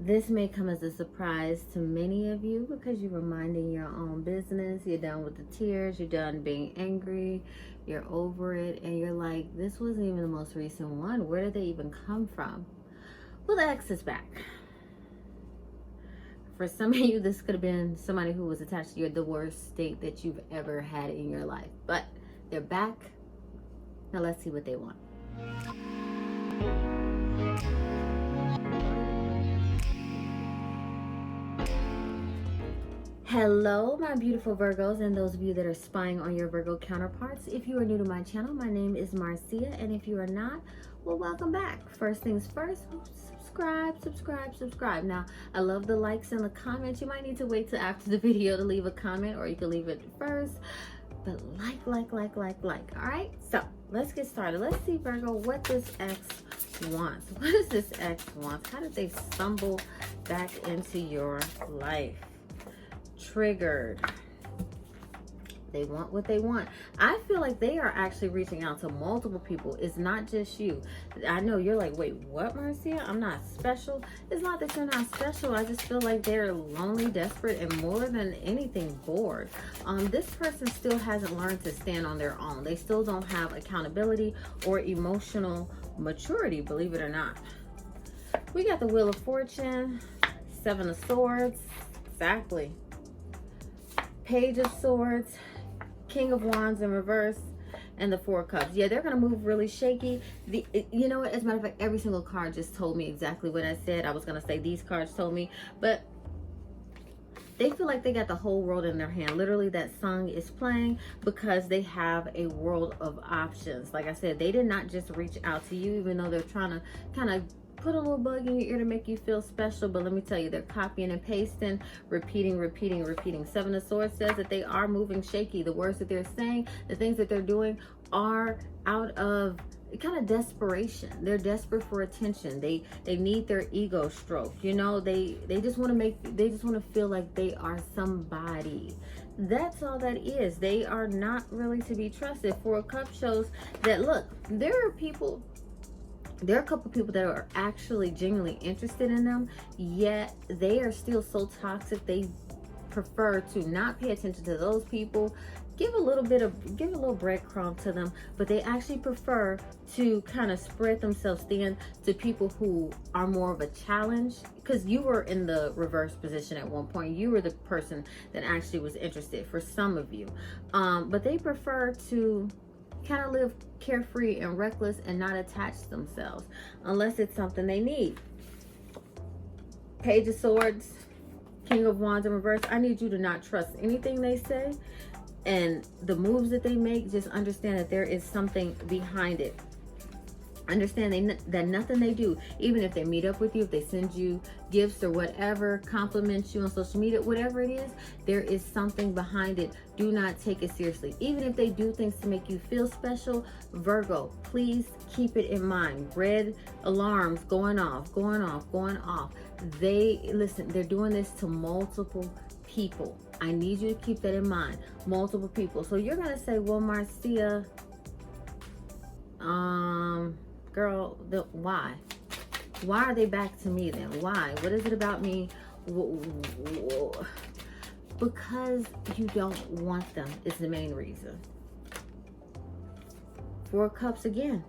This may come as a surprise to many of you because you're minding your own business. You're done with the tears. You're done being angry. You're over it. And you're like, this wasn't even the most recent one. Where did they even come from? Well, the ex is back. For some of you, this could have been somebody who was attached to you, the worst state that you've ever had in your life. But they're back. Now let's see what they want. Hello, my beautiful Virgos, and those of you that are spying on your Virgo counterparts. If you are new to my channel, my name is Marcia, and if you are not, well, welcome back. First things first, subscribe. Now, I love the likes and the comments. You might need to wait till after the video to leave a comment, or you can leave it first. But like. All right, so let's get started. Let's see, Virgo, what this ex wants. What does this ex want? How did they stumble back into your life? Triggered. They want what they want. I feel like they are actually reaching out to multiple people. It's not just you. I know you're like, wait, what, Marcia? I'm not special. It's not that you're not special. I just feel like they're lonely, desperate, and more than anything, bored. This person still hasn't learned to stand on their own. They still don't have accountability or emotional maturity, believe it or not. We got the Wheel of Fortune, Seven of Swords, exactly. Page of Swords, King of Wands in reverse, and the Four of Cups. Yeah, they're going to move really shaky. You know what? As a matter of fact, every single card just told me exactly what I said. I was going to say these cards told me, but they feel like they got the whole world in their hand. Literally, that song is playing because they have a world of options. Like I said, they did not just reach out to you, even though they're trying to kind of put a little bug in your ear to make you feel special. But let me tell you, they're copying and pasting, repeating. Seven of Swords says that they are moving shaky. The words that they're saying, the things that they're doing are out of kind of desperation. They're desperate for attention. They need their ego stroked. You know, they just want to feel like they are somebody. That's all that is. They are not really to be trusted. Four of Cups shows that, look, there are a couple people that are actually genuinely interested in them, yet they are still so toxic. They prefer to not pay attention to those people, give a little breadcrumb to them, but they actually prefer to kind of spread themselves thin to people who are more of a challenge. Because you were in the reverse position at one point. You were the person that actually was interested for some of you, but they prefer to kind of live carefree and reckless and not attach themselves unless it's something they need. Page of Swords, King of Wands in reverse. I need you to not trust anything they say, and the moves that they make, just understand that there is something behind it. Understand that nothing they do, even if they meet up with you, if they send you gifts or whatever, compliment you on social media, whatever it is, there is something behind it. Do not take it seriously. Even if they do things to make you feel special, Virgo, please keep it in mind. Red alarms going off. They're doing this to multiple people. I need you to keep that in mind. Multiple people. So you're going to say, well, Marcia, girl, why? Why are they back to me then? Why? What is it about me? Because you don't want them is the main reason. Four Cups again.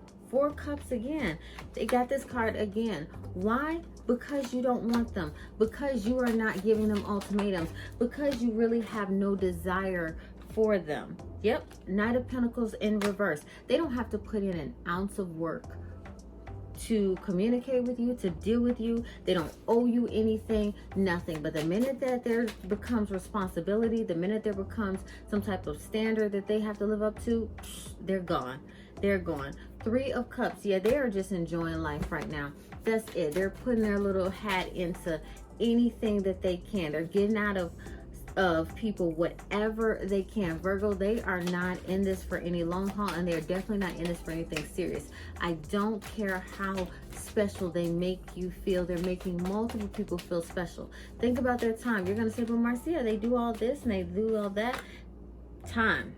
They got this card again. Why? Because you don't want them. Because you are not giving them ultimatums. Because you really have no desire for them. Yep. Knight of Pentacles in reverse. They don't have to put in an ounce of work to communicate with you, to deal with you. They don't owe you anything, nothing. But the minute that there becomes responsibility, the minute there becomes some type of standard that they have to live up to, they're gone. Three of Cups. Yeah, they are just enjoying life right now. That's it. They're putting their little hat into anything that they can. They're getting out of people whatever they can. Virgo, they are not in this for any long haul, and they're definitely not in this for anything serious. I don't care how special they make you feel. They're making multiple people feel special. Think about their time. You're going to say, well, Marcia, they do all this and they do all that. Time.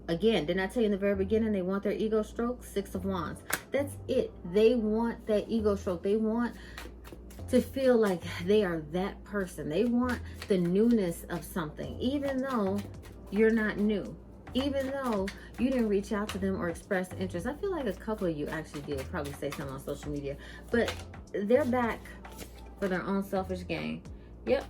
Again, didn't I tell you in the very beginning, they want their ego stroke? Six of Wands. That's it. They want that ego stroke. They want to feel like they are that person. They want the newness of something, even though you're not new. Even though you didn't reach out to them or express interest. I feel like a couple of you actually did probably say something on social media, but they're back for their own selfish gain. Yep,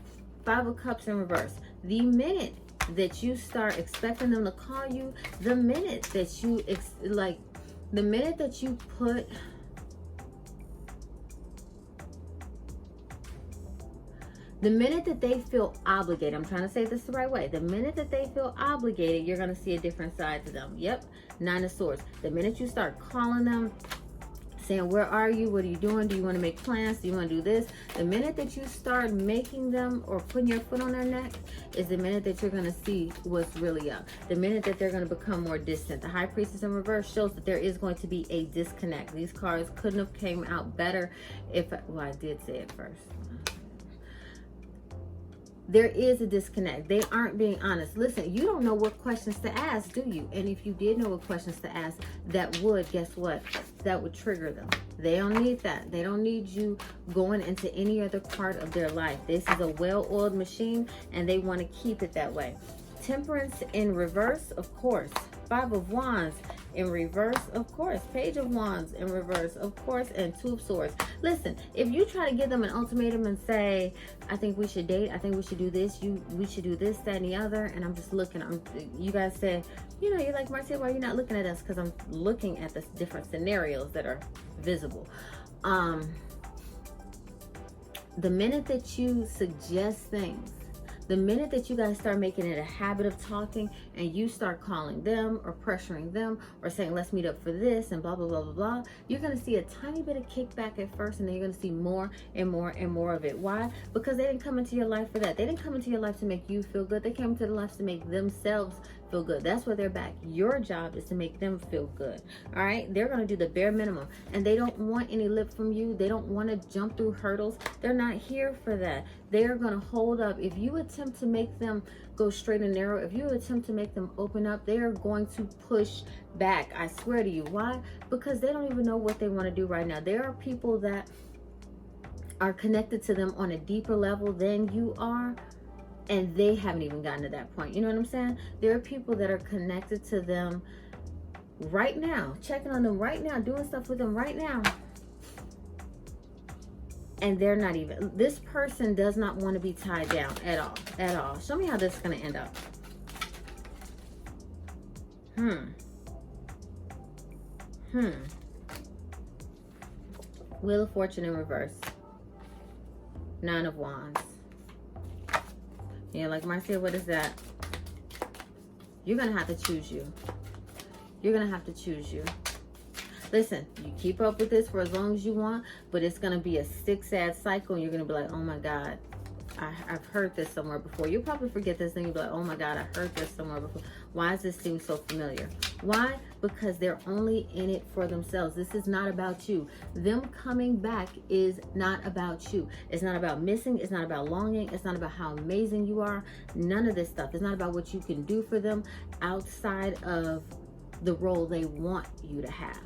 5 of Cups in reverse. The minute that you start expecting them to call you, the minute that you the minute that you put the minute that they feel obligated, I'm trying to say this the right way. The minute that they feel obligated, you're going to see a different side to them. Yep, 9 of Swords. The minute you start calling them, saying, where are you? What are you doing? Do you want to make plans? Do you want to do this? The minute that you start making them or putting your foot on their neck is the minute that you're going to see what's really up. The minute that they're going to become more distant. The High Priestess in reverse shows that there is going to be a disconnect. These cards couldn't have came out better if, well, I did say it first. There is a disconnect. They aren't being honest. Listen, you don't know what questions to ask, do you? And if you did know what questions to ask, that would, guess what? That would trigger them. They don't need that. They don't need you going into any other part of their life. This is a well-oiled machine, and they want to keep it that way. Temperance in reverse, of course. 5 of Wands in reverse, of course. Page of Wands in reverse, of course, and 2 of Swords. Listen, if you try to give them an ultimatum and say, I think we should date, I think we should do this, we should do this, that, and the other, and I'm just looking, you guys say, you know, you're like, Marcia, why are you not looking at us? Because I'm looking at the different scenarios that are visible. The minute that you suggest things, the minute that you guys start making it a habit of talking and you start calling them or pressuring them or saying, let's meet up for this and blah, blah, blah, blah, blah, you're going to see a tiny bit of kickback at first, and then you're going to see more and more and more of it. Why? Because they didn't come into your life for that. They didn't come into your life to make you feel good. They came into their life to make themselves feel good. That's why they're back. Your job is to make them feel good. All right? They're going to do the bare minimum, and they don't want any lip from you. They don't want to jump through hurdles. They're not here for that. They're going to hold up. If you attempt to make them go straight and narrow, if you attempt to make them open up, they are going to push back. I swear to you. Why? Because they don't even know what they want to do right now. There are people that are connected to them on a deeper level than you are, and they haven't even gotten to that point. You know what I'm saying? There are people that are connected to them right now, checking on them right now, doing stuff with them right now, and they're not even, this person does not want to be tied down at all. Show me how this is going to end up. Wheel of Fortune in reverse. 9 of Wands. Yeah, like Marcia, what is that? You're going to have to choose you. You're going to have to choose you. Listen, you keep up with this for as long as you want, but it's going to be a sick, sad cycle, and you're going to be like, oh my God, I've heard this somewhere before. You'll probably forget this, and you'll be like, oh my God, I heard this somewhere before. Why does this seem so familiar? Why? Because they're only in it for themselves. This is not about you. Them coming back is not about you. It's not about missing. It's not about longing. It's not about how amazing you are. None of this stuff. It's not about what you can do for them outside of the role they want you to have.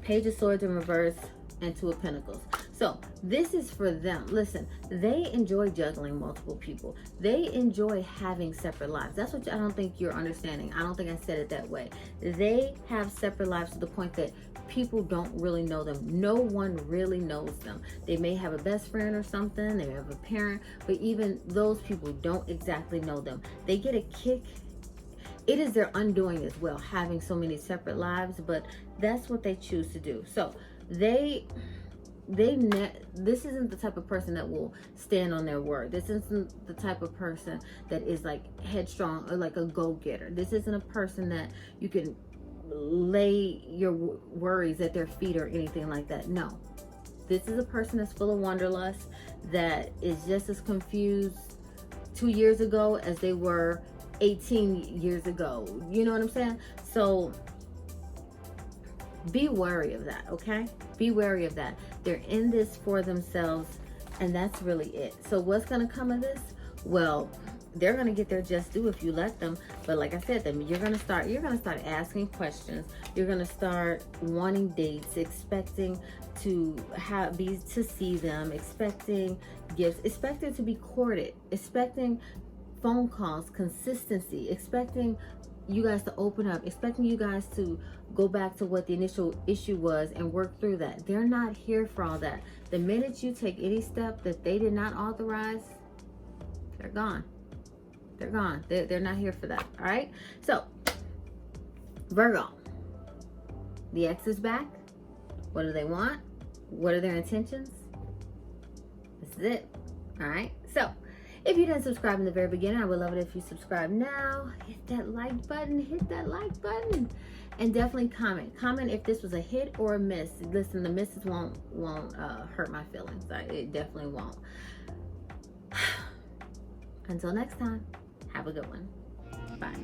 Page of Swords in reverse and 2 of Pentacles. So this is for them. Listen, they enjoy juggling multiple people. They enjoy having separate lives. That's what I don't think you're understanding. I don't think I said it that way. They have separate lives to the point that people don't really know them. No one really knows them. They may have a best friend or something. They may have a parent, but even those people don't exactly know them. They get a kick. It is their undoing as well, having so many separate lives, but that's what they choose to do. So this isn't the type of person that will stand on their word. This isn't the type of person that is like headstrong or like a go-getter. This isn't a person that you can lay your worries at their feet or anything like that. No, this is a person that's full of wanderlust, that is just as confused 2 years ago as they were 18 years ago. You know what I'm saying? So be wary of that, okay? Be wary of that. They're in this for themselves, and that's really it. So what's going to come of this? Well, they're going to get their just due if you let them. But like I said, you're going to start asking questions. You're going to start wanting dates, expecting to see them, expecting gifts, expecting to be courted, expecting phone calls, consistency, expecting you guys to open up, expecting you guys to go back to what the initial issue was and work through that. They're not here for all that. The minute you take any step that they did not authorize, they're gone. They're gone. They're not here for that. All right. So Virgo, the ex is back. What do they want? What are their intentions? This is it. All right. So if you didn't subscribe in the very beginning, I would love it if you subscribe now. Hit that like button. Hit that like button. And definitely comment. Comment if this was a hit or a miss. Listen, the misses won't hurt my feelings. It definitely won't. Until next time, have a good one. Bye.